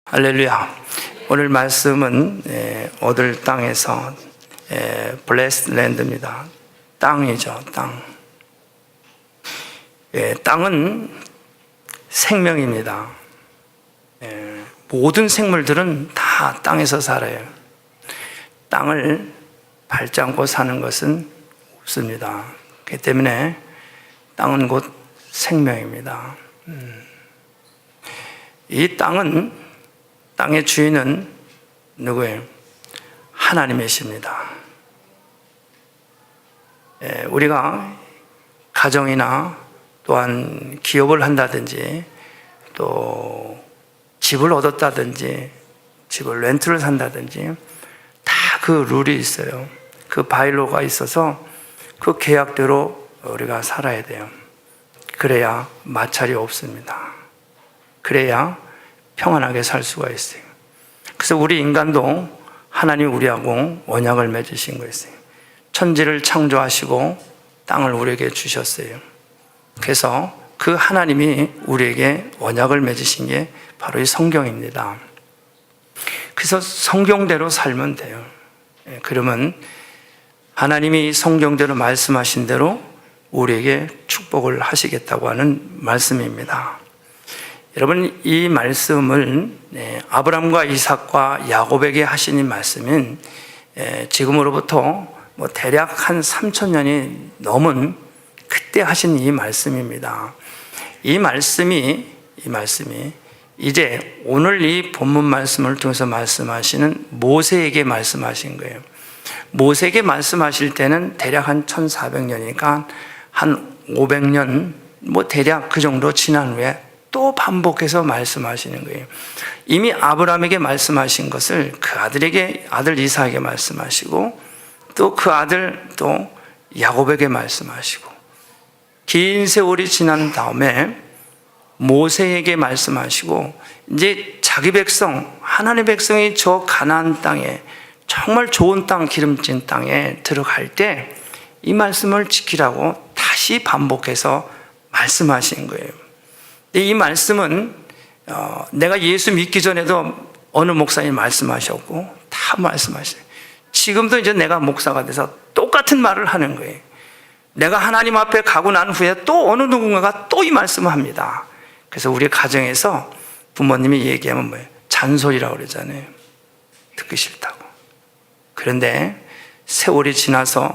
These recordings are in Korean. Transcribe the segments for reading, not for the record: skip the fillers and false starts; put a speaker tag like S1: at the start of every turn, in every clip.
S1: 할렐루야. 오늘 말씀은 얻을 땅에서 블레스드 랜드입니다. 땅이죠, 땅. 땅은 생명입니다. 모든 생물들은 다 땅에서 살아요. 땅을 밟지 않고 사는 것은 없습니다. 그렇기 때문에 땅은 곧 생명입니다. 이 땅의 주인은 누구예요? 하나님이십니다. 우리가 가정이나 또한 기업을 한다든지 또 집을 얻었다든지 집을 렌트를 산다든지 다 그 룰이 있어요. 그 바일로가 있어서 그 계약대로 우리가 살아야 돼요. 그래야 마찰이 없습니다. 그래야 평안하게 살 수가 있어요. 그래서 우리 인간도 하나님 우리하고 언약을 맺으신 거였어요. 천지를 창조하시고 땅을 우리에게 주셨어요. 그래서 그 하나님이 우리에게 언약을 맺으신 게 바로 이 성경입니다. 그래서 성경대로 살면 돼요. 그러면 하나님이 성경대로 말씀하신 대로 우리에게 축복을 하시겠다고 하는 말씀입니다. 여러분, 이 말씀을 아브람과 이삭과 야곱에게 하신 이 말씀은 지금으로부터 대략 한 3,000년이 넘은 그때 하신 이 말씀입니다. 이 말씀이 이제 오늘 이 본문 말씀을 통해서 말씀하시는 모세에게 말씀하신 거예요. 모세에게 말씀하실 때는 대략 한 1400년이니까 한 500년 대략 그 정도 지난 후에 또 반복해서 말씀하시는 거예요. 이미 아브라함에게 말씀하신 것을 그 아들 이삭에게 말씀하시고 또 그 아들 또 야곱에게 말씀하시고 긴 세월이 지난 다음에 모세에게 말씀하시고 이제 자기 백성, 하나님의 백성이 저 가나안 땅에 정말 좋은 땅, 기름진 땅에 들어갈 때 이 말씀을 지키라고 다시 반복해서 말씀하신 거예요. 이 말씀은 내가 예수 믿기 전에도 어느 목사님 말씀하셨고 다 말씀하셔요. 지금도 이제 내가 목사가 돼서 똑같은 말을 하는 거예요. 내가 하나님 앞에 가고 난 후에 또 어느 누군가가 또 이 말씀을 합니다. 그래서 우리 가정에서 부모님이 얘기하면 뭐예요? 잔소리라고 그러잖아요. 듣기 싫다고. 그런데 세월이 지나서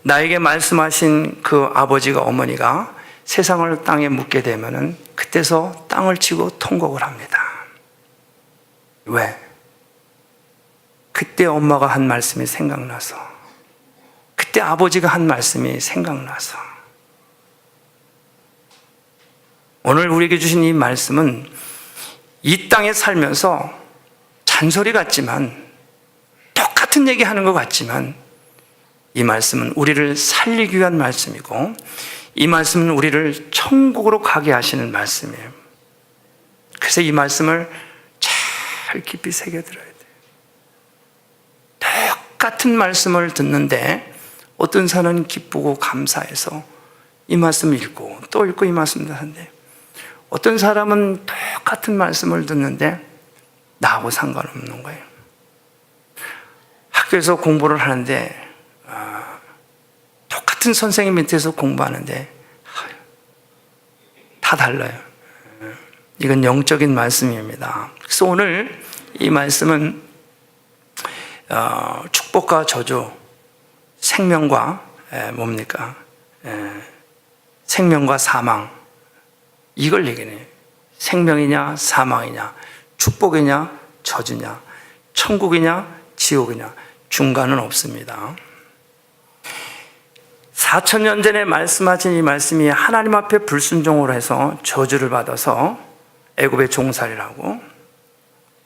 S1: 나에게 말씀하신 그 아버지가 어머니가 세상을 땅에 묻게 되면은 그때서 땅을 치고 통곡을 합니다. 왜? 그때 엄마가 한 말씀이 생각나서, 그때 아버지가 한 말씀이 생각나서. 오늘 우리에게 주신 이 말씀은 이 땅에 살면서 잔소리 같지만, 똑같은 얘기 하는 것 같지만, 이 말씀은 우리를 살리기 위한 말씀이고 이 말씀은 우리를 천국으로 가게 하시는 말씀이에요. 그래서 이 말씀을 잘 깊이 새겨들어야 돼요. 똑같은 말씀을 듣는데 어떤 사람은 기쁘고 감사해서 이 말씀을 읽고 또 읽고 이 말씀을 하는데 어떤 사람은 똑같은 말씀을 듣는데 나하고 상관없는 거예요. 학교에서 공부를 하는데 똑같은 선생님 밑에서 공부하는데 다 달라요. 이건 영적인 말씀입니다. 그래서 오늘 이 말씀은 축복과 저주, 생명과 생명과 사망, 이걸 얘기해요. 생명이냐 사망이냐, 축복이냐 저주냐, 천국이냐 지옥이냐, 중간은 없습니다. 4,000년 전에 말씀하신 이 말씀이 하나님 앞에 불순종으로 해서 저주를 받아서 애굽의 종살이라고,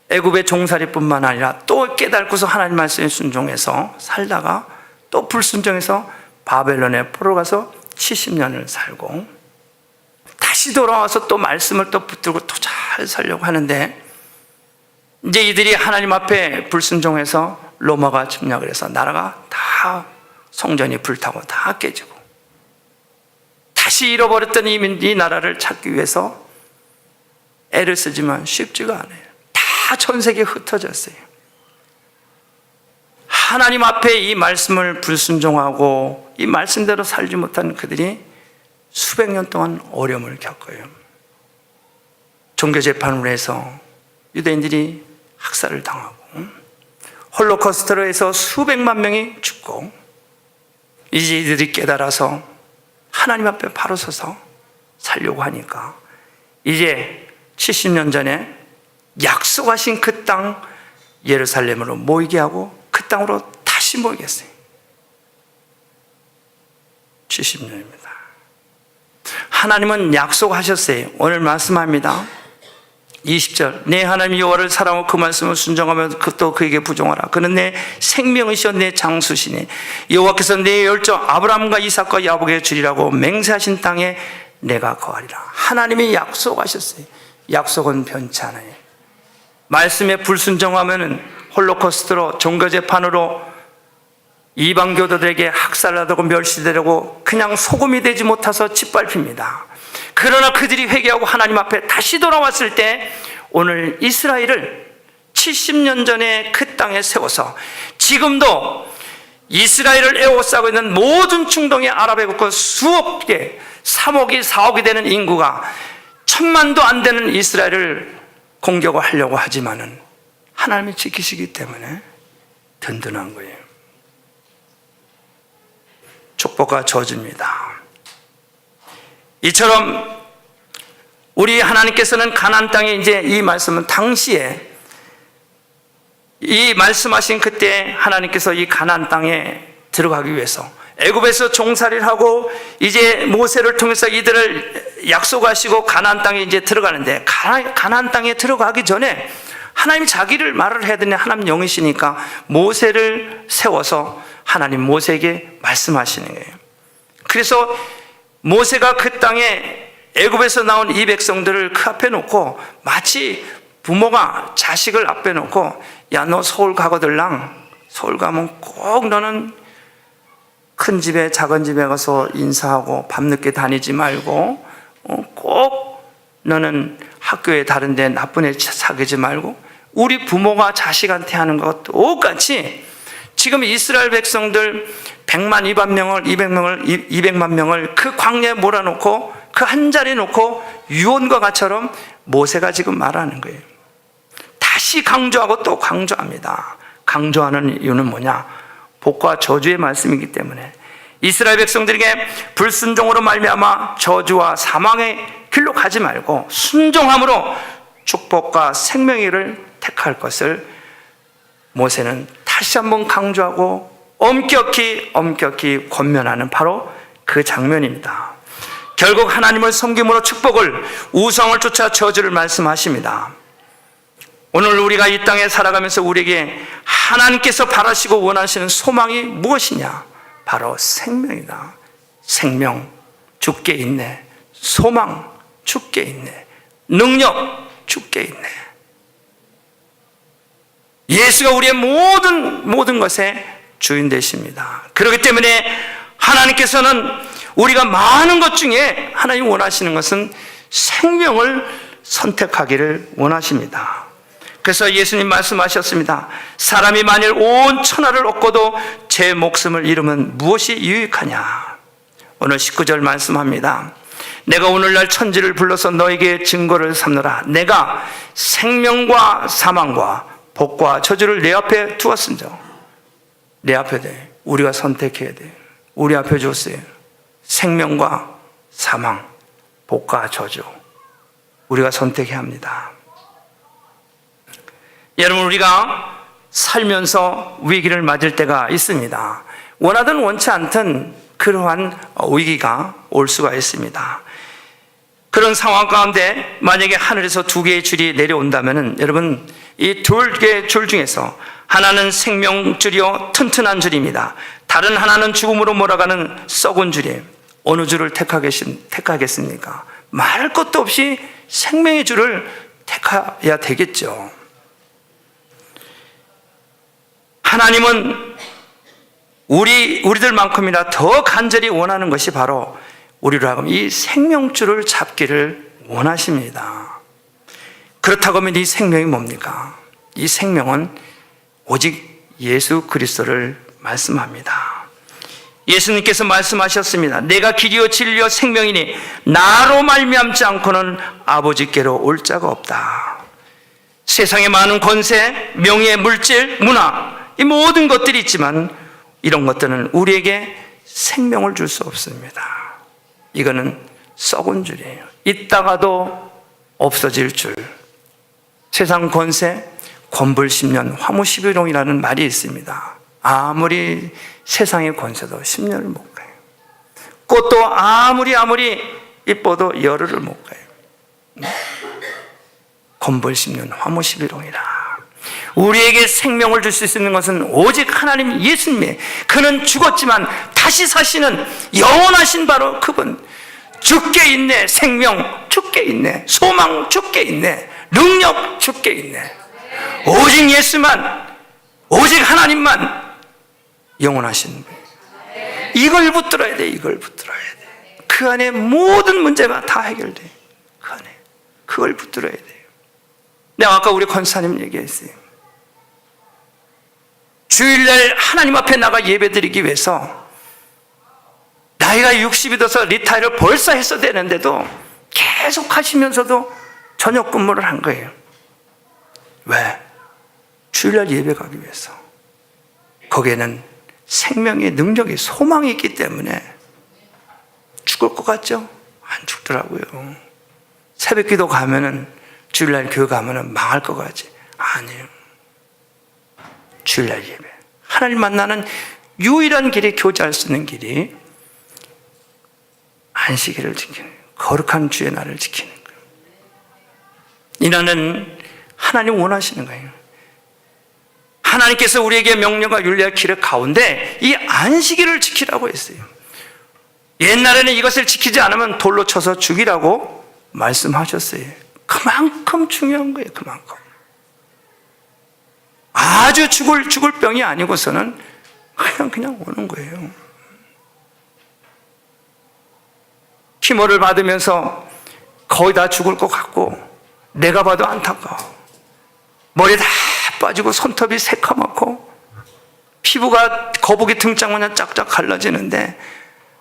S1: 애굽의 종살이뿐만 아니라 또 깨닫고서 하나님 말씀에 순종해서 살다가 또 불순종해서 바벨론에 포로 가서 70년을 살고 다시 돌아와서 또 말씀을 또 붙들고 또 잘 살려고 하는데 이제 이들이 하나님 앞에 불순종해서 로마가 침략을 해서 나라가 다 성전이 불타고 다 깨지고 다시 잃어버렸던 이 나라를 찾기 위해서 애를 쓰지만 쉽지가 않아요. 다 다 전 세계에 흩어졌어요. 하나님 앞에 이 말씀을 불순종하고 이 말씀대로 살지 못한 그들이 수백 년 동안 어려움을 겪어요. 종교재판으로 해서 유대인들이 학살을 당하고, 홀로코스트로 해서 수백만 명이 죽고, 이제 이들이 깨달아서 하나님 앞에 바로 서서 살려고 하니까 이제 70년 전에 약속하신 그 땅 예루살렘으로 모이게 하고 그 땅으로 다시 모이겠어요. 70년입니다. 하나님은 약속하셨어요. 오늘 말씀합니다. 20절, 내 하나님 여호와를 사랑하고 그 말씀을 순종하며 또 그에게 부종하라. 그는 내 생명이시여 내 장수시니 여호와께서 내 열조 아브라함과 이삭과 야곱에게 주리라고 맹세하신 땅에 내가 거하리라. 하나님이 약속하셨어요. 약속은 변치 않아요. 말씀에 불순종하면 홀로코스트로, 종교재판으로 이방 교도들에게 학살하고 멸시되고 그냥 소금이 되지 못해서 짓밟힙니다. 그러나 그들이 회개하고 하나님 앞에 다시 돌아왔을 때 오늘 이스라엘을 70년 전에 그 땅에 세워서 지금도 이스라엘을 에워싸고 있는 모든 중동의 아랍에국과 수억 개, 3억이 4억이 되는 인구가 1000만도 안 되는 이스라엘을 공격을 하려고 하지만은 하나님이 지키시기 때문에 든든한 거예요. 축복과 저주입니다. 이처럼 우리 하나님께서는 가나안 땅에, 이제 이 말씀은 당시에 이 말씀하신 그때 하나님께서 이 가나안 땅에 들어가기 위해서 애굽에서 종살이를 하고 이제 모세를 통해서 이들을 약속하시고 가나안 땅에 이제 들어가는데, 가나안 땅에 들어가기 전에 하나님이 자기를 말을 해야 되는 하나님 영이시니까 모세를 세워서 하나님 모세에게 말씀하시는 거예요. 그래서 모세가 그 땅에 애굽에서 나온 이 백성들을 그 앞에 놓고 마치 부모가 자식을 앞에 놓고, 야, 너 서울 가거들랑, 서울 가면 꼭 너는 큰 집에 작은 집에 가서 인사하고 밤늦게 다니지 말고, 꼭 너는 학교에 다른 데 나쁜 애 사귀지 말고, 우리 부모가 자식한테 하는 것 똑같이 지금 이스라엘 백성들 100만 200만 명을 그 광야에 몰아놓고 그 한 자리에 놓고 유언과 같처럼 모세가 지금 말하는 거예요. 다시 강조하고 또 강조합니다. 강조하는 이유는 뭐냐? 복과 저주의 말씀이기 때문에 이스라엘 백성들에게 불순종으로 말미암아 저주와 사망의 길로 가지 말고 순종함으로 축복과 생명의 택할 것을 모세는 다시 한번 강조하고 엄격히 권면하는 바로 그 장면입니다. 결국 하나님을 섬김으로 축복을, 우상을 쫓아 저주를 말씀하십니다. 오늘 우리가 이 땅에 살아가면서 우리에게 하나님께서 바라시고 원하시는 소망이 무엇이냐? 바로 생명이다. 생명, 주께 있네. 소망, 주께 있네. 능력, 주께 있네. 예수가 우리의 모든 것의 주인 되십니다. 그렇기 때문에 하나님께서는 우리가 많은 것 중에 하나님 원하시는 것은 생명을 선택하기를 원하십니다. 그래서 예수님 말씀하셨습니다. 사람이 만일 온 천하를 얻고도 제 목숨을 잃으면 무엇이 유익하냐? 오늘 19절 말씀합니다. 내가 오늘날 천지를 불러서 너에게 증거를 삼노라. 내가 생명과 사망과 복과 저주를 내 앞에 두었은즉, 내 앞에 돼. 우리가 선택해야 돼. 우리 앞에 줬어요. 생명과 사망, 복과 저주. 우리가 선택해야 합니다. 여러분, 우리가 살면서 위기를 맞을 때가 있습니다. 원하든 원치 않든 그러한 위기가 올 수가 있습니다. 그런 상황 가운데 만약에 하늘에서 2개의 줄이 내려온다면 여러분, 이 2개의 줄 중에서 하나는 생명줄이요 튼튼한 줄입니다. 다른 하나는 죽음으로 몰아가는 썩은 줄이에요. 어느 줄을 택하겠습니까? 말할 것도 없이 생명의 줄을 택해야 되겠죠. 하나님은 우리들만큼이나 더 간절히 원하는 것이 바로 우리로 하여금 이 생명줄을 잡기를 원하십니다. 그렇다고 하면 이 생명이 뭡니까? 이 생명은 오직 예수 그리스도를 말씀합니다. 예수님께서 말씀하셨습니다. 내가 길이요 진리요 생명이니 나로 말미암지 않고는 아버지께로 올 자가 없다. 세상에 많은 권세, 명예, 물질, 문화, 이 모든 것들이 있지만 이런 것들은 우리에게 생명을 줄 수 없습니다. 이거는 썩은 줄이에요. 있다가도 없어질 줄. 세상 권세, 권불 10년, 화무 11홍이라는 말이 있습니다. 아무리 세상의 권세도 10년을 못 가요. 꽃도 아무리 이뻐도 열흘을 못 가요. 권불 10년, 화무 11홍이라. 우리에게 생명을 줄 수 있는 것은 오직 하나님 예수님의, 그는 죽었지만 다시 사시는 영원하신 바로 그분. 주께 있네. 생명 주께 있네. 소망 주께 있네. 능력 주께 있네. 오직 예수만, 오직 하나님만 영원하신 분. 이걸 붙들어야 돼. 이걸 붙들어야 돼. 그 안에 모든 문제가 다 해결돼. 그 안에 그걸 붙들어야 돼요. 내가 아까 우리 권사님 얘기했어요. 주일날 하나님 앞에 나가 예배드리기 위해서 나이가 60이 돼서 리타이어를 벌써 했어야 되는데도 계속 하시면서도 저녁 근무를 한 거예요. 왜? 주일날 예배 가기 위해서. 거기에는 생명의 능력이, 소망이 있기 때문에. 죽을 것 같죠? 안 죽더라고요. 새벽 기도 가면은, 주일날 교회 가면은 망할 것 같지? 아니에요. 주일날 예배. 하나님 만나는 유일한 길이, 교제할 수 있는 길이 안식일을 지키는, 거룩한 주의 날을 지키는 거예요. 이 날은 하나님 원하시는 거예요. 하나님께서 우리에게 명령과 윤리와 기록 가운데 이 안식일을 지키라고 했어요. 옛날에는 이것을 지키지 않으면 돌로 쳐서 죽이라고 말씀하셨어요. 그만큼 중요한 거예요. 그만큼. 아주 죽을 병이 아니고서는 그냥 오는 거예요. 키모를 받으면서 거의 다 죽을 것 같고, 내가 봐도 안타까워. 머리 다 빠지고 손톱이 새카맣고 피부가 거북이 등짝 마냥 쫙쫙 갈라지는데,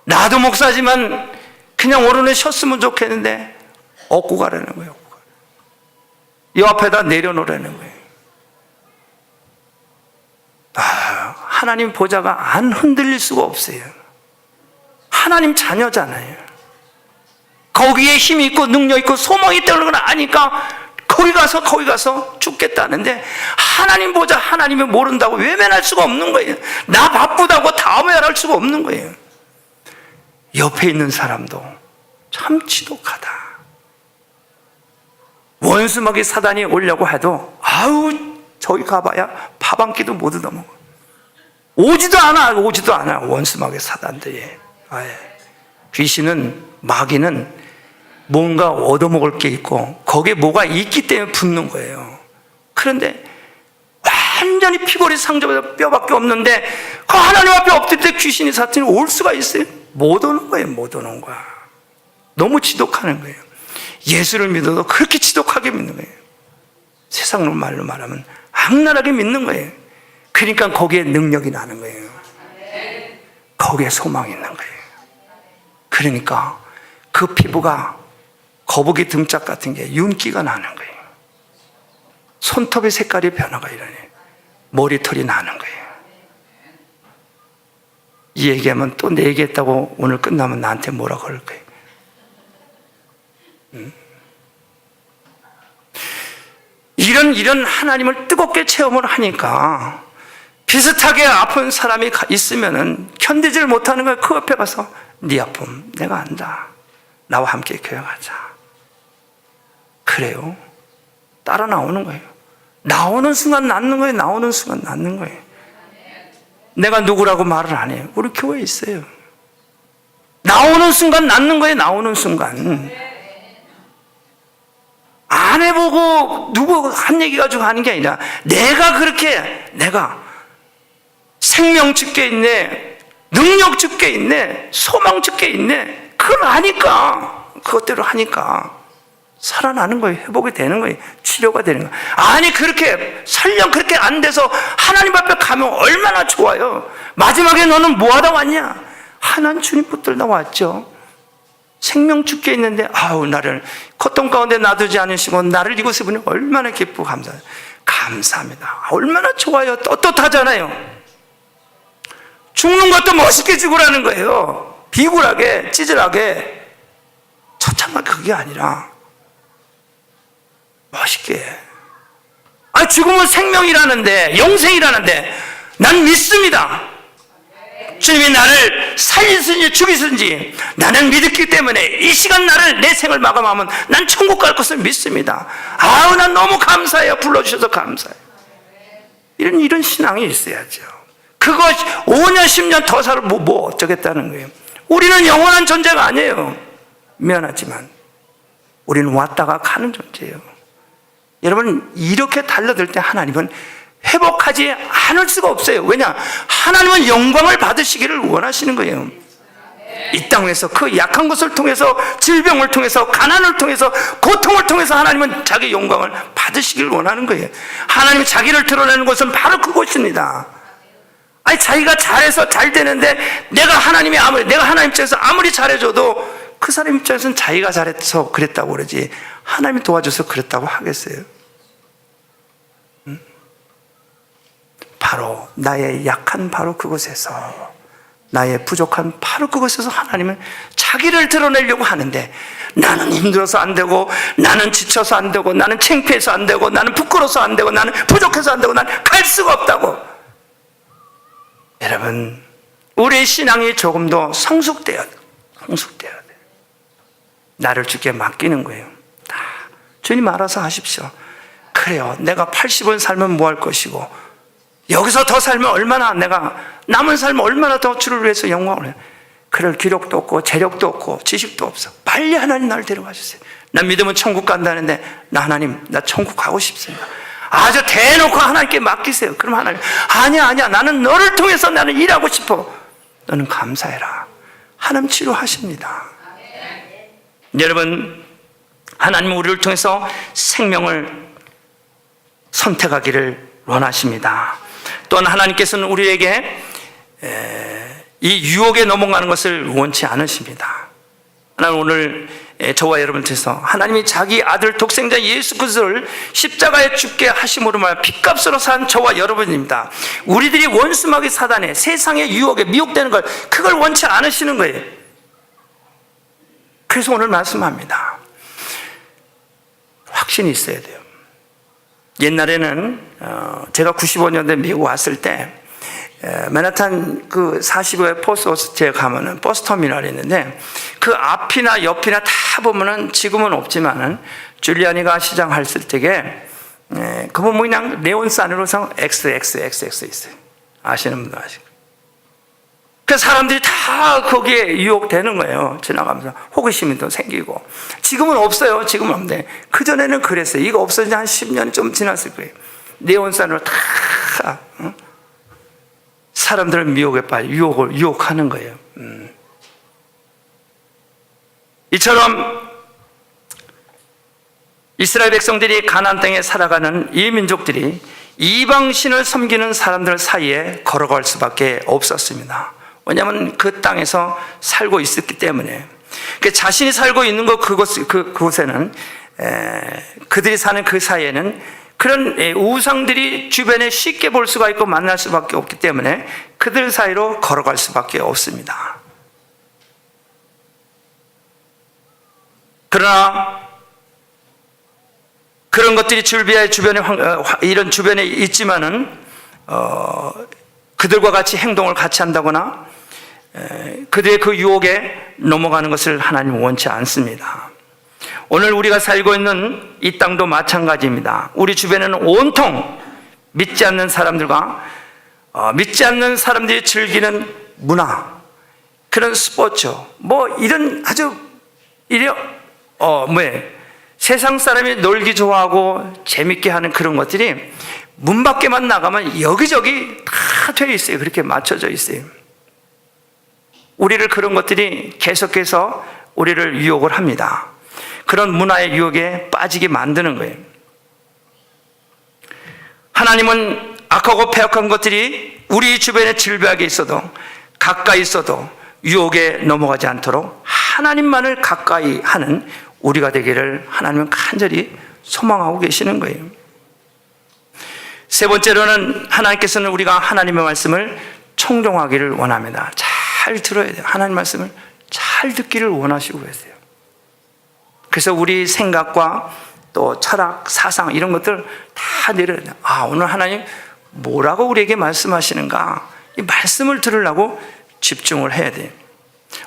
S1: 나도 목사지만 그냥 오른에 쉬었으면 좋겠는데 얻고 가라는 거예요. 이 앞에다 내려놓으라는 거예요. 하나님 보좌가 안 흔들릴 수가 없어요. 하나님 자녀잖아요. 거기에 힘이 있고 능력 있고 소망이 있다는 걸 아니까 거기 가서 죽겠다는데, 하나님 보좌, 하나님을 모른다고 외면할 수가 없는 거예요. 나 바쁘다고 다음에 할 수가 없는 거예요. 옆에 있는 사람도 참 지독하다. 원수막이 사단이 오려고 해도 아우 저기 가봐야 밥 한 끼도 못 얻어먹어. 오지도 않아. 원수막의 사단들이. 귀신은, 마귀는 뭔가 얻어먹을 게 있고 거기에 뭐가 있기 때문에 붙는 거예요. 그런데 완전히 피골이 상접해서 뼈밖에 없는데 그 하나님 앞에 엎드릴 때 귀신이 사탄이 올 수가 있어요? 못 오는 거예요. 못 오는 거야. 너무 지독하는 거예요. 예수를 믿어도 그렇게 지독하게 믿는 거예요. 세상 말로 말하면 악랄하게 믿는 거예요. 그러니까 거기에 능력이 나는 거예요. 거기에 소망이 있는 거예요. 그러니까 그 피부가 거북이 등짝 같은 게 윤기가 나는 거예요. 손톱의 색깔이 변화가 일어나요. 머리털이 나는 거예요. 이 얘기하면 또 내 얘기했다고 오늘 끝나면 나한테 뭐라 그럴 거예요. 이런 하나님을 뜨겁게 체험을 하니까 비슷하게 아픈 사람이 있으면은 견디질 못하는 거예요. 그 옆에 가서 네 아픔 내가 안다. 나와 함께 교회 가자. 그래요. 따라 나오는 거예요. 나오는 순간 낫는 거예요. 나오는 순간 낫는 거예요. 내가 누구라고 말을 안 해요. 우리 교회에 있어요. 나오는 순간 낫는 거예요. 나오는 순간. 안 해보고 누구 한 얘기 가지고 하는 게 아니라 내가 생명 주께 있네, 능력 주께 있네, 소망 주께 있네. 그걸 아니까, 그것대로 하니까 살아나는 거예요. 회복이 되는 거예요. 치료가 되는 거예요. 아니 그렇게 설령 그렇게 안 돼서 하나님 앞에 가면 얼마나 좋아요. 마지막에 너는 뭐하다 왔냐? 하나님 주님 붙들다 왔죠. 생명 죽게 있는데 아우 나를 고통 가운데 놔두지 않으시고 나를 이곳에 보니 얼마나 기쁘고 감사합니다. 얼마나 좋아요. 떳떳하잖아요. 죽는 것도 멋있게 죽으라는 거예요. 비굴하게 찌질하게 처참하게 그게 아니라 멋있게. 죽음은 생명이라는데 영생이라는데 난 믿습니다. 주님이 나를 살리든지 죽이든지 나는 믿었기 때문에 이 시간 나를 내 생을 마감하면 난 천국 갈 것을 믿습니다. 아우 난 너무 감사해요. 불러주셔서 감사해요. 이런 신앙이 있어야죠. 그거 5년 10년 더 살아 뭐 어쩌겠다는 거예요. 우리는 영원한 존재가 아니에요. 미안하지만 우리는 왔다가 가는 존재예요. 여러분 이렇게 달려들 때 하나님은 회복하지 않을 수가 없어요. 왜냐? 하나님은 영광을 받으시기를 원하시는 거예요. 이 땅에서 그 약한 것을 통해서 질병을 통해서 가난을 통해서 고통을 통해서 하나님은 자기 영광을 받으시기를 원하는 거예요. 하나님이 자기를 드러내는 것은 바로 그것입니다. 자기가 잘해서 잘 되는데 내가 하나님 입장에서 아무리 잘해줘도 그 사람 입장에서는 자기가 잘해서 그랬다고 그러지 하나님이 도와줘서 그랬다고 하겠어요? 바로 나의 약한 바로 그곳에서 나의 부족한 바로 그곳에서 하나님은 자기를 드러내려고 하는데 나는 힘들어서 안 되고 나는 지쳐서 안 되고 나는 창피해서 안 되고 나는 부끄러워서 안 되고 나는 부족해서 안 되고 나는 갈 수가 없다고. 여러분 우리의 신앙이 조금 더 성숙돼야 돼. 나를 주께 맡기는 거예요. 주님 알아서 하십시오. 그래요. 내가 80을 살면 뭐 할 것이고 여기서 더 살면 얼마나 내가 남은 삶은 얼마나 더 주를 위해서 영광을 해요. 그럴 기력도 없고 재력도 없고 지식도 없어. 빨리 하나님 나를 데려가 주세요. 난 믿으면 천국 간다는데 하나님 나 천국 가고 싶습니다. 아주 대놓고 하나님께 맡기세요. 그럼 하나님 아니야 나는 너를 통해서 나는 일하고 싶어. 너는 감사해라. 하나님 치료하십니다. 여러분 하나님은 우리를 통해서 생명을 선택하기를 원하십니다. 또한 하나님께서는 우리에게 이 유혹에 넘어가는 것을 원치 않으십니다. 하나님 오늘 저와 여러분을 통해서 하나님이 자기 아들 독생자 예수 그리스도를 십자가에 죽게 하심으로 말하여 핏값으로 산 저와 여러분입니다. 우리들이 원수마귀 사단의 세상의 유혹에 미혹되는 걸 그걸 원치 않으시는 거예요. 그래서 오늘 말씀합니다. 확신이 있어야 돼요. 옛날에는 제가 95년도에 미국 왔을 때 맨하탄 그 45의 포스트에 가면은 버스터미널이 있는데 그 앞이나 옆이나 다 보면은 지금은 없지만은 줄리아니가 시장했을 때에 그 보면 그냥 네온산으로서 XXXX 있어요. 아시는 분들 아시고. 그 사람들이 다 거기에 유혹되는 거예요. 지나가면서 호기심이 또 생기고. 지금은 없어요. 지금은 없는데 그전에는 그랬어요. 이거 없어진 지 한 10년이 좀 지났을 거예요. 네온산으로 다 사람들을 미혹에 빠져 유혹하는 거예요. 이처럼 이스라엘 백성들이 가나안 땅에 살아가는 이 민족들이 이방신을 섬기는 사람들 사이에 걸어갈 수밖에 없었습니다. 왜냐하면 그 땅에서 살고 있었기 때문에. 자신이 살고 있는 그곳에는 그들이 사는 그 사이에는 그런 우상들이 주변에 쉽게 볼 수가 있고 만날 수밖에 없기 때문에 그들 사이로 걸어갈 수밖에 없습니다. 그러나 그런 것들이 이런 주변에 있지만은 그들과 같이 행동을 같이 한다거나 그들의 그 유혹에 넘어가는 것을 하나님은 원치 않습니다. 오늘 우리가 살고 있는 이 땅도 마찬가지입니다. 우리 주변에는 온통 믿지 않는 사람들과 믿지 않는 사람들이 즐기는 문화, 그런 스포츠, 이런 아주 세상 사람이 놀기 좋아하고 재밌게 하는 그런 것들이 문 밖에만 나가면 여기저기 다 되어 있어요. 그렇게 맞춰져 있어요. 우리를 그런 것들이 계속해서 우리를 유혹을 합니다. 그런 문화의 유혹에 빠지게 만드는 거예요. 하나님은 악하고 패역한 것들이 우리 주변에 질비하게 있어도, 가까이 있어도 유혹에 넘어가지 않도록 하나님만을 가까이 하는 우리가 되기를 하나님은 간절히 소망하고 계시는 거예요. 세 번째로는 하나님께서는 우리가 하나님의 말씀을 청종하기를 원합니다. 잘 들어야 돼요. 하나님 말씀을 잘 듣기를 원하시고 계세요. 그래서 우리 생각과 또 철학, 사상 이런 것들 다 내려야 돼요. 오늘 하나님 뭐라고 우리에게 말씀하시는가? 이 말씀을 들으려고 집중을 해야 돼요.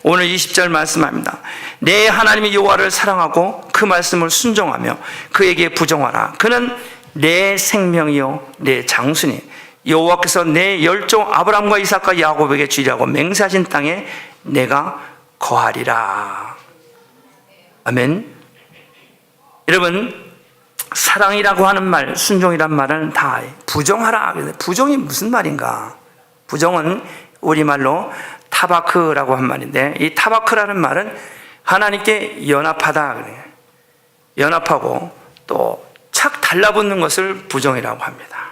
S1: 오늘 20절 말씀합니다. 내 하나님의 여호와를 사랑하고 그 말씀을 순종하며 그에게 부정하라. 그는 내 생명이요 내 장수니 여호와께서 내 열종 아브라함과 이삭과 야곱에게 주리라고 맹세하신 땅에 내가 거하리라. 아멘. 여러분, 사랑이라고 하는 말, 순종이란 말은 다 부정하라. 부정이 무슨 말인가? 부정은 우리말로 타바크라고 한 말인데, 이 타바크라는 말은 하나님께 연합하다 그래요. 연합하고 또 착 달라붙는 것을 부정이라고 합니다.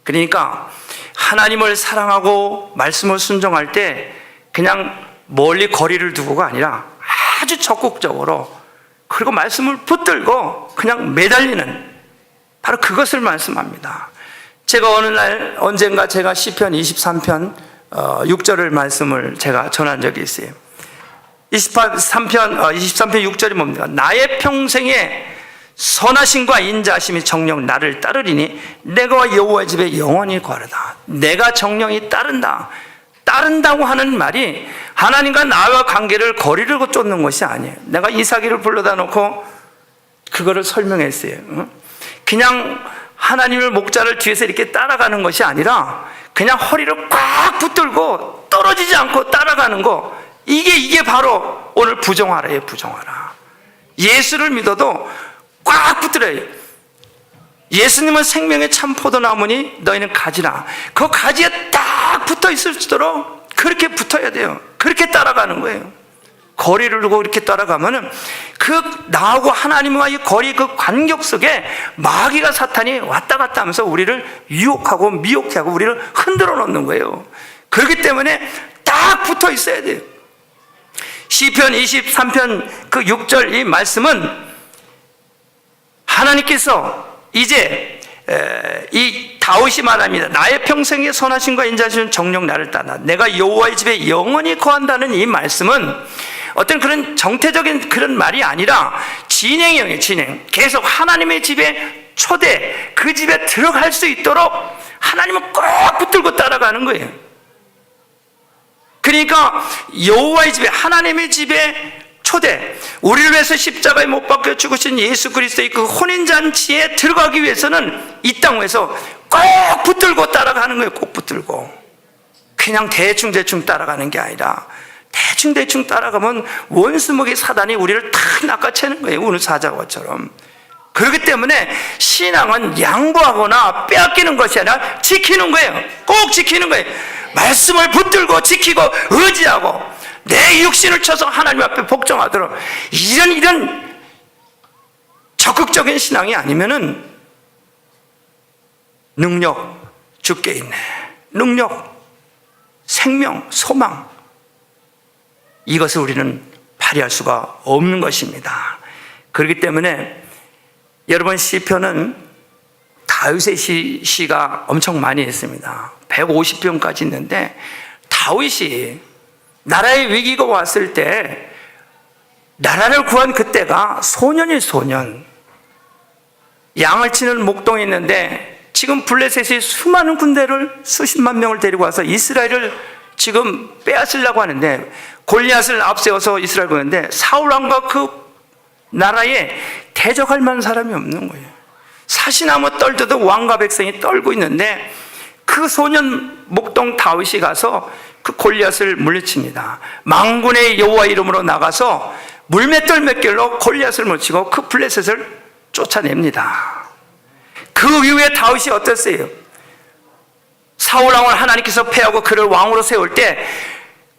S1: 그러니까 하나님을 사랑하고 말씀을 순종할 때 그냥 멀리 거리를 두고가 아니라 아주 적극적으로, 그리고 말씀을 붙들고 그냥 매달리는, 바로 그것을 말씀합니다. 제가 어느 날 언젠가 제가 시편 23편 6절을 말씀을 제가 전한 적이 있어요. 23편 6절이 뭡니까? 나의 평생에 선하심과 인자하심이 정녕 나를 따르리니 내가 여호와의 집에 영원히 거하리다. 내가 정령이 따른다고 하는 말이 하나님과 나와 관계를 거리를 쫓는 것이 아니에요. 내가 이삭이를 불러다 놓고 그거를 설명했어요. 그냥 하나님의 목자를 뒤에서 이렇게 따라가는 것이 아니라 그냥 허리를 꽉 붙들고 떨어지지 않고 따라가는 거, 이게 바로 오늘 부정하라예요. 부정하라. 예수를 믿어도 꽉 붙들어요. 예수님은 생명의 참 포도나무니 너희는 가지라. 그 가지에 딱 붙어 있을 수 있도록 그렇게 붙어야 돼요. 그렇게 따라가는 거예요. 거리를 두고 이렇게 따라가면은 그 나하고 하나님과의 거리, 그 간격 속에 마귀가, 사탄이 왔다 갔다 하면서 우리를 유혹하고 미혹하고 우리를 흔들어 놓는 거예요. 그렇기 때문에 딱 붙어 있어야 돼요. 시편 23편 그 6절 이 말씀은 하나님께서 이제 이 다윗이 말합니다. 나의 평생에 선하심과 인자하심은 정녕 나를 따라 내가 여호와의 집에 영원히 거한다는 이 말씀은 어떤 그런 정태적인 그런 말이 아니라 진행형이에요. 진행. 계속 하나님의 집에 초대, 그 집에 들어갈 수 있도록 하나님은 꼭 붙들고 따라가는 거예요. 그러니까 여호와의 집에, 하나님의 집에 초대, 우리를 위해서 십자가에 못 박혀 죽으신 예수 그리스도의 그 혼인잔치에 들어가기 위해서는 이 땅에서 꼭 붙들고 따라가는 거예요. 꼭 붙들고. 그냥 대충 따라가는 게 아니라 대충 따라가면 원수목의 사단이 우리를 다 낚아채는 거예요. 오늘 사자와처럼. 그렇기 때문에 신앙은 양보하거나 빼앗기는 것이 아니라 지키는 거예요. 꼭 지키는 거예요. 말씀을 붙들고 지키고 의지하고 내 육신을 쳐서 하나님 앞에 복종하도록, 이런 적극적인 신앙이 아니면은 능력 죽게 있네. 능력, 생명, 소망, 이것을 우리는 발휘할 수가 없는 것입니다. 그렇기 때문에 여러분, 시편은 다윗의 시가 엄청 많이 있습니다. 150편까지 있는데 다윗이 나라의 위기가 왔을 때 나라를 구한 그때가 소년이 소년, 양을 치는 목동이 있는데 지금 블레셋이 수많은 군대를 수십만 명을 데리고 와서 이스라엘을 지금 빼앗으려고 하는데 골리앗을 앞세워서 이스라엘 보는데 사울 왕과 그 나라에 대적할 만한 사람이 없는 거예요. 사시나무 떨듯 왕과 백성이 떨고 있는데 그 소년 목동 다윗이 가서 그 골리앗을 물리칩니다. 만군의 여호와 이름으로 나가서 물맷돌 몇 개로 골리앗을 물리치고 그 블레셋을 쫓아냅니다. 그 이후에 다윗이 어땠어요? 사울 왕을 하나님께서 패하고 그를 왕으로 세울 때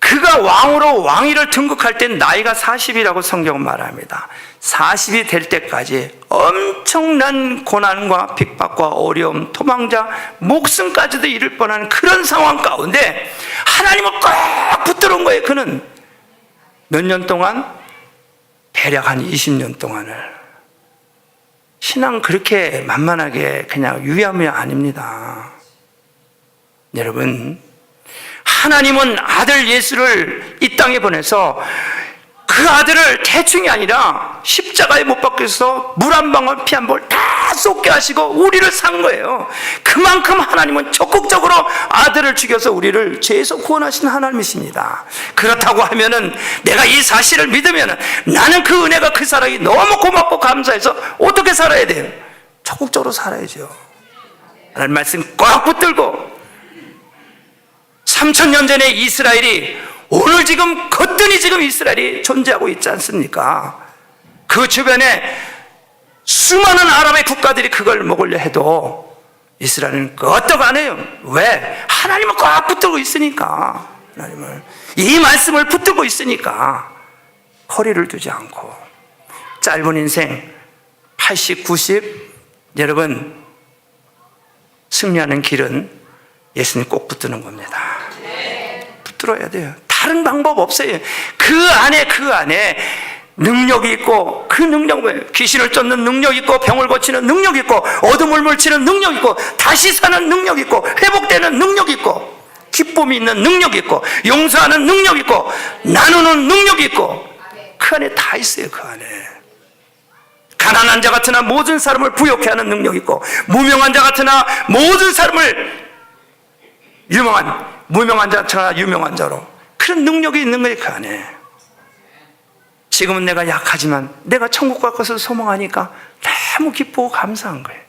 S1: 그 그가 왕으로 왕위를 등극할 때 나이가 40이라고 성경은 말합니다. 40이 될 때까지 엄청난 고난과 핍박과 어려움, 도망자, 목숨까지도 잃을 뻔한 그런 상황 가운데 하나님을 꼭 붙들은 거예요. 그는 몇 년 동안? 대략 한 20년 동안을. 신앙 그렇게 만만하게 그냥 유야무야 아닙니다. 여러분, 하나님은 아들 예수를 이 땅에 보내서 그 아들을 대충이 아니라 십자가에 못 박혀서 물 한 방울 피 한 볼 다 쏟게 하시고 우리를 산 거예요. 그만큼 하나님은 적극적으로 아들을 죽여서 우리를 죄에서 구원하신 하나님이십니다. 그렇다고 하면은 내가 이 사실을 믿으면은 나는 그 은혜가 그 사랑이 너무 고맙고 감사해서 어떻게 살아야 돼요? 적극적으로 살아야죠. 하나님 말씀 꽉 붙들고 3000년 전에 이스라엘이 오늘 지금 거뜬히 지금 이스라엘이 존재하고 있지 않습니까? 그 주변에 수많은 아랍의 국가들이 그걸 먹으려 해도 이스라엘은 끄떡 안 해요. 왜? 하나님을 꽉 붙들고 있으니까. 하나님을, 이 말씀을 붙들고 있으니까 허리를 두지 않고. 짧은 인생 80, 90, 여러분 승리하는 길은 예수님 꼭 붙드는 겁니다. 붙들어야 돼요. 다른 방법 없어요. 그 안에 능력이 있고, 그 능력 뭐예요? 귀신을 쫓는 능력이 있고, 병을 고치는 능력이 있고, 어둠을 물치는 능력이 있고, 다시 사는 능력이 있고, 회복되는 능력이 있고, 기쁨이 있는 능력이 있고, 용서하는 능력이 있고, 나누는 능력이 있고, 그 안에 다 있어요. 그 안에 가난한 자 같으나 모든 사람을 부욕해 하는 능력이 있고, 무명한 자 같으나 모든 사람을 무명한 자처럼 유명한 자로, 그런 능력이 있는 거예요. 그 안에. 지금은 내가 약하지만 내가 천국 갈 것을 소망하니까 너무 기쁘고 감사한 거예요.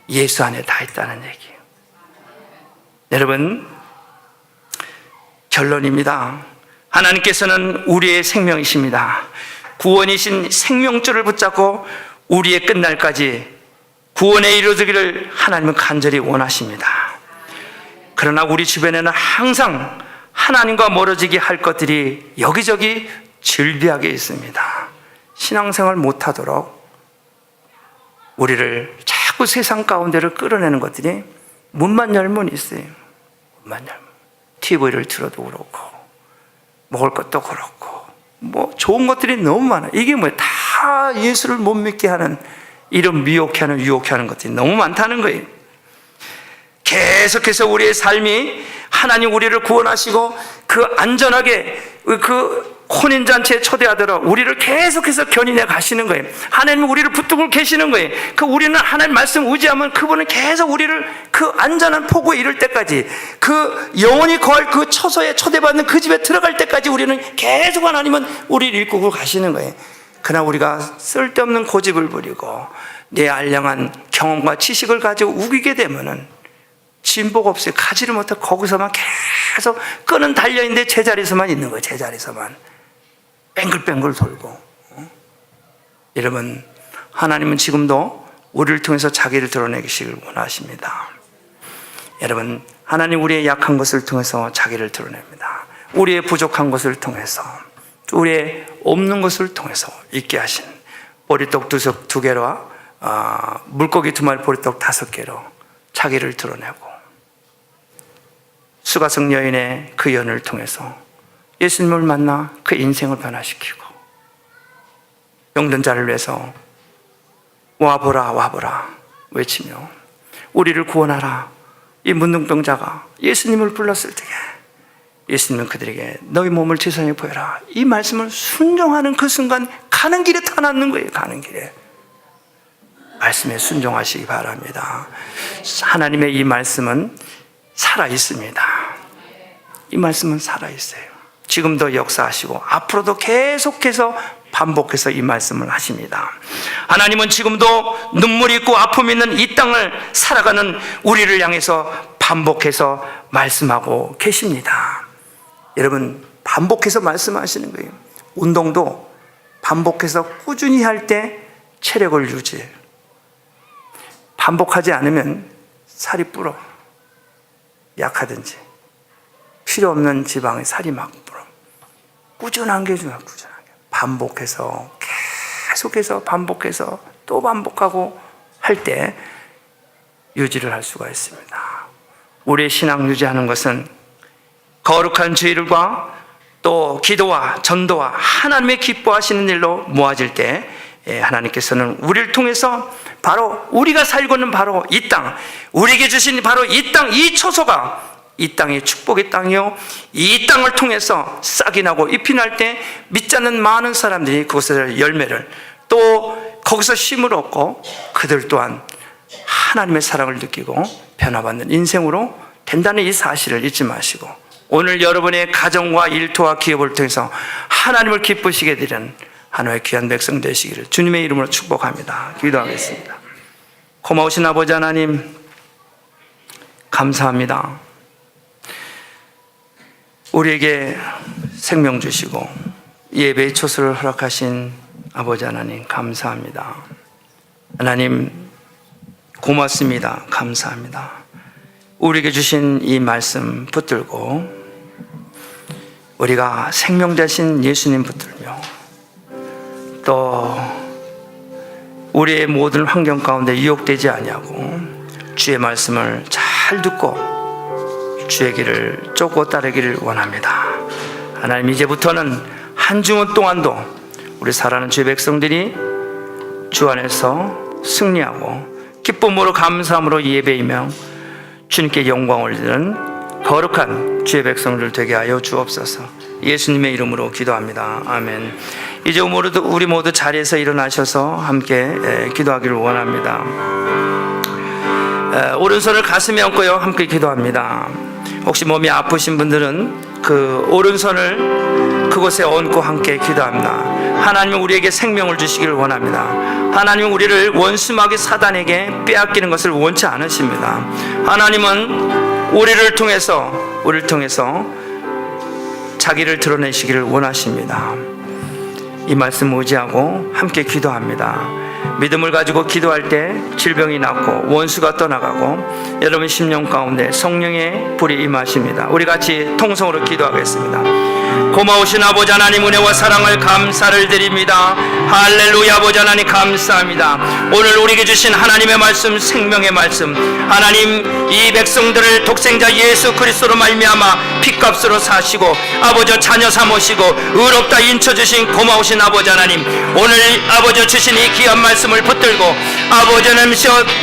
S1: 예수 안에 다 있다는 얘기예요. 여러분, 결론입니다. 하나님께서는 우리의 생명이십니다. 구원이신 생명줄을 붙잡고 우리의 끝날까지 구원에 이르기를 하나님은 간절히 원하십니다. 그러나 우리 주변에는 항상 하나님과 멀어지게 할 것들이 여기저기 즐비하게 있습니다. 신앙생활 못하도록 우리를 자꾸 세상 가운데를 끌어내는 것들이 문만 열면 있어요. 문만 열면. TV를 틀어도 그렇고, 먹을 것도 그렇고, 뭐 좋은 것들이 너무 많아요. 이게 뭐예요? 다 예수를 못 믿게 하는, 이런 미혹해 하는, 유혹해 하는 것들이 너무 많다는 거예요. 계속해서 우리의 삶이 하나님 우리를 구원하시고 그 안전하게 그 혼인잔치에 초대하도록 우리를 계속해서 견인해 가시는 거예요. 하나님은 우리를 붙들고 계시는 거예요. 그 우리는 하나님 말씀 의지하면 그분은 계속 우리를 그 안전한 포구에 이를 때까지, 그 영원히 거할 그 처소에 초대받는 그 집에 들어갈 때까지 우리는 계속 하나님은 우리를 이끌고 가시는 거예요. 그러나 우리가 쓸데없는 고집을 부리고 내 알량한 경험과 지식을 가지고 우기게 되면은 진보가 없어요. 가지를 못하고 거기서만 계속 끈은 달려있는데 제자리에서만 있는 거예요. 제자리에서만 뱅글뱅글 돌고. 여러분, 하나님은 지금도 우리를 통해서 자기를 드러내기를 원하십니다. 여러분, 하나님 우리의 약한 것을 통해서 자기를 드러냅니다. 우리의 부족한 것을 통해서, 우리의 없는 것을 통해서 있게 하신 보리떡 2개와 물고기 2마리 보리떡 5개로 자기를 드러내고, 수가성 여인의 그 연을 통해서 예수님을 만나 그 인생을 변화시키고, 병든 자를 위해서 와보라 와보라 외치며 우리를 구원하라, 이 문둥병자가 예수님을 불렀을 때에 예수님은 그들에게 너희 몸을 제사장에 보여라, 이 말씀을 순종하는 그 순간 가는 길에 타놨는 거예요. 가는 길에 말씀에 순종하시기 바랍니다. 하나님의 이 말씀은 살아있습니다. 이 말씀은 살아있어요. 지금도 역사하시고 앞으로도 계속해서 반복해서 이 말씀을 하십니다. 하나님은 지금도 눈물이 있고 아픔이 있는 이 땅을 살아가는 우리를 향해서 반복해서 말씀하고 계십니다. 여러분, 반복해서 말씀하시는 거예요. 운동도 반복해서 꾸준히 할 때 체력을 유지해요. 반복하지 않으면 살이 불어. 약하든지 필요 없는 지방에 살이 막 불어. 꾸준한 게 중요해요. 꾸준한 게. 반복해서 계속해서 반복해서 또 반복하고 할 때 유지를 할 수가 있습니다. 우리의 신앙 유지하는 것은 거룩한 주일과 또 기도와 전도와 하나님의 기뻐하시는 일로 모아질 때 하나님께서는 우리를 통해서 바로 우리가 살고 있는 바로 이 땅, 우리에게 주신 바로 이 땅, 이 초소가 이 땅의 축복의 땅이요, 이 땅을 통해서 싹이 나고 잎이 날 때 믿지 않는 많은 사람들이 그곳에서 열매를, 또 거기서 쉼을 얻고 그들 또한 하나님의 사랑을 느끼고 변화받는 인생으로 된다는 이 사실을 잊지 마시고, 오늘 여러분의 가정과 일터와 기업을 통해서 하나님을 기쁘시게 되는 하나님의 귀한 백성 되시기를 주님의 이름으로 축복합니다. 기도하겠습니다. 고마우신 아버지 하나님, 감사합니다. 우리에게 생명 주시고 예배의 초소를 허락하신 아버지 하나님, 감사합니다. 하나님 고맙습니다. 감사합니다. 우리에게 주신 이 말씀 붙들고 우리가 생명 되신 예수님 붙들며 또 우리의 모든 환경 가운데 유혹되지 아니하고 주의 말씀을 잘 듣고 주의 길을 쫓고 따르기를 원합니다. 하나님, 이제부터는 한 주간 동안도 우리 사랑하는 주의 백성들이 주 안에서 승리하고 기쁨으로 감사함으로 예배이며 주님께 영광을 드리는 거룩한 주의 백성들 되게 하여 주옵소서. 예수님의 이름으로 기도합니다. 아멘. 이제 우리 모두 자리에서 일어나셔서 함께 기도하기를 원합니다. 오른손을 가슴에 얹고요, 함께 기도합니다. 혹시 몸이 아프신 분들은 그 오른손을 그곳에 얹고 함께 기도합니다. 하나님은 우리에게 생명을 주시기를 원합니다. 하나님은 우리를 원수마귀 사단에게 빼앗기는 것을 원치 않으십니다. 하나님은 우리를 통해서 자기를 드러내시기를 원하십니다. 이 말씀 의지하고 함께 기도합니다. 믿음을 가지고 기도할 때 질병이 낫고 원수가 떠나가고 여러분 심령 가운데 성령의 불이 임하십니다. 우리 같이 통성으로 기도하겠습니다. 고마우신 아버지 하나님, 은혜와 사랑을 감사를 드립니다. 할렐루야. 아버지 하나님 감사합니다. 오늘 우리에게 주신 하나님의 말씀, 생명의 말씀, 하나님 이 백성들을 독생자 예수 그리스도로 말미암아 핏값으로 사시고 아버지 자녀 삼으시고 의롭다 인쳐주신 고마우신 아버지 하나님, 오늘 아버지 주신 이 귀한 말씀을 붙들고 아버지 하나님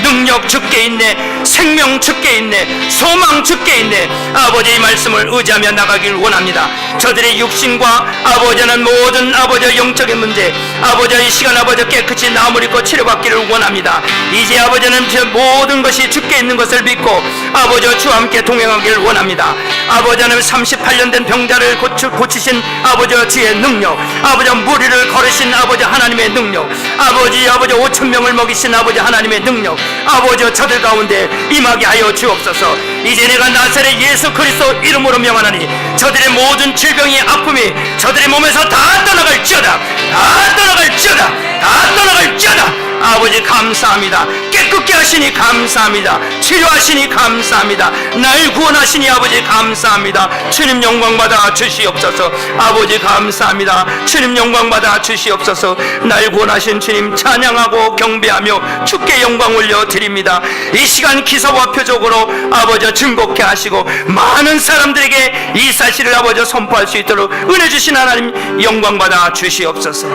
S1: 능력 주께 있네, 생명 주께 있네, 소망 주께 있네, 아버지 이 말씀을 의지하며 나가길 원합니다. 저들의 육신과 아버지 하나님 모든 아버지 영적인 문제, 아버지 이 시간 아버지 깨끗이 나음을 입고 치료받기를 원합니다. 이제 아버지 하나님 모든 것이 주께 있는 것을 믿고 아버지 주와 함께 동행하기를 원합니다. 아버지 하나님 38년 된 병자를 고치신 아버지 주의 능력, 아버지 무리를 걸으신 아버지 하나님의 능력, 아버지 5,000명을 먹이신 아버지 하나님의 능력, 아버지 저들 가운데 임하게 하여 주옵소서. 이제 내가 나사렛 예수 그리스도 이름으로 명하노니 저들의 모든 질병이 아픔이 저들의 몸에서 다 떠나갈지어다, 다 떠나갈지어다, 다 떠나갈지어다. 아버지 감사합니다. 깨끗게 하시니 감사합니다. 치료하시니 감사합니다. 날 구원하시니 아버지 감사합니다. 주님 영광받아 주시옵소서. 아버지 감사합니다. 주님 영광받아 주시옵소서. 날 구원하신 주님 찬양하고 경배하며 주께 영광 올려드립니다. 이 시간 기사와 표적으로 아버지 증거케 하시고 많은 사람들에게 이 사실을 아버지 선포할 수 있도록 은혜 주신 하나님 영광받아 주시옵소서.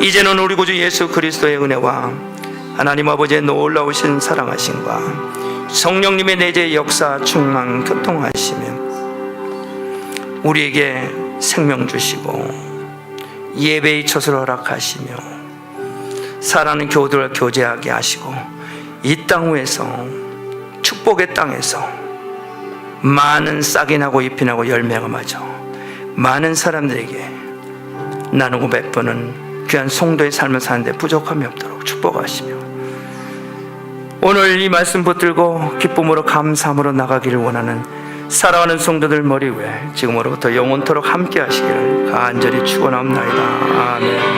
S1: 이제는 우리 구주 예수 그리스도의 은혜와 하나님 아버지의 놀라우신 사랑하심과 성령님의 내재 역사 충만 교통하시며 우리에게 생명 주시고 예배의 처소를 허락하시며 사랑하는 교우들을 교제하게 하시고 이 땅 위에서 축복의 땅에서 많은 싹이 나고 잎이 나고 열매가 맺어 많은 사람들에게 나누고 베푸는 귀한 성도의 삶을 사는데 부족함이 없도록 축복하시며 오늘 이 말씀 붙들고 기쁨으로 감사함으로 나가기를 원하는 사랑하는 성도들 머리 위에 지금으로부터 영원토록 함께 하시기를 간절히 축원합니다. 아멘.